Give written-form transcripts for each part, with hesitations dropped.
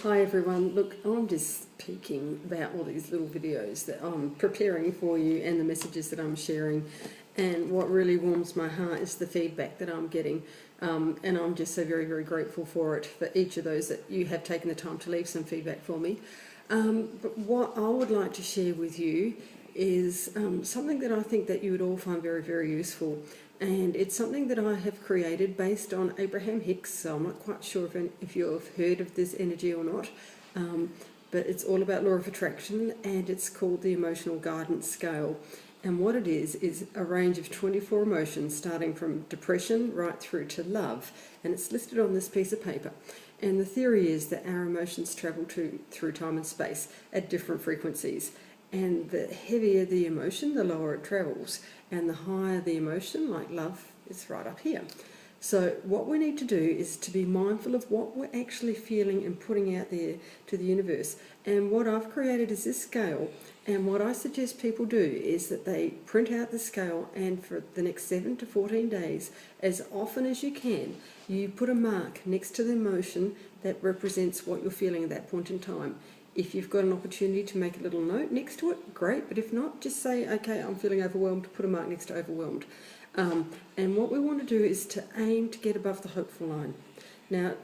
Hi everyone, look, I'm just speaking about all these little videos that I'm preparing for you and the messages that I'm sharing, and what really warms my heart is the feedback that I'm getting, and I'm just so very, very grateful for it, for each of those that you have taken the time to leave some feedback for me. But what I would like to share with you is something that I think that you would all find very, very useful. And it's something that I have created based on Abraham Hicks, so I'm not quite sure if you've heard of this energy or not, but it's all about law of attraction, and it's called the Emotional Guidance Scale. And what it is a range of 24 emotions starting from depression right through to love, and it's listed on this piece of paper. And the theory is that our emotions travel through time and space at different frequencies. And the heavier the emotion, the lower it travels. And the higher the emotion, like love, is right up here. So what we need to do is to be mindful of what we're actually feeling and putting out there to the universe. And what I've created is this scale. And what I suggest people do is that they print out the scale, and for the next 7 to 14 days, as often as you can, you put a mark next to the emotion that represents what you're feeling at that point in time. If you've got an opportunity to make a little note next to it, great, but if not, just say, okay, I'm feeling overwhelmed, put a mark next to overwhelmed. And what we want to do is to aim to get above the hopeful line. Now,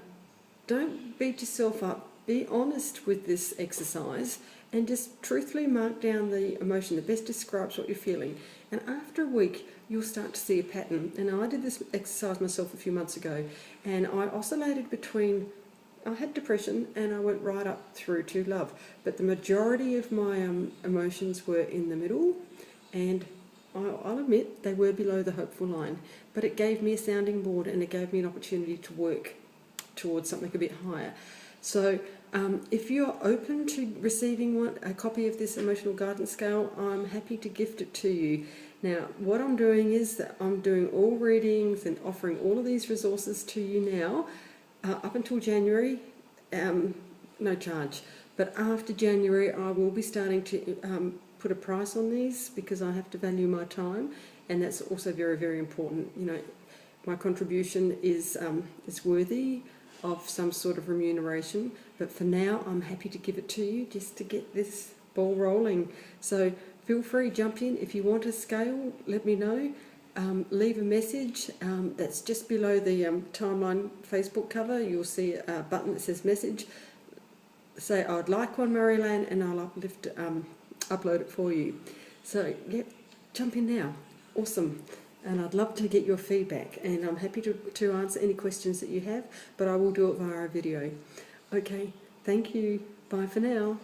don't beat yourself up, be honest with this exercise, and just truthfully mark down the emotion that best describes what you're feeling. And after a week, you'll start to see a pattern. And I did this exercise myself a few months ago, and I oscillated between, I had depression and I went right up through to love, but the majority of my emotions were in the middle, and I'll admit they were below the hopeful line, but it gave me a sounding board and it gave me an opportunity to work towards something a bit higher. So if you're open to receiving a copy of this Emotional Guidance Scale, I'm happy to gift it to you. Now, what I'm doing is that I'm doing all readings and offering all of these resources to you now, up until January, no charge. But after January, I will be starting to put a price on these, because I have to value my time, and that's also very, very important. You know, my contribution is worthy of some sort of remuneration, but for now I'm happy to give it to you just to get this ball rolling. So feel free, jump in. If you want a scale, let me know. Leave a message that's just below the Timeline Facebook cover. You'll see a button that says message. Say, I'd like one, Marilyn, and I'll upload it for you. So yeah, jump in now. Awesome. And I'd love to get your feedback, and I'm happy to answer any questions that you have, but I will do it via a video. Okay, thank you. Bye for now.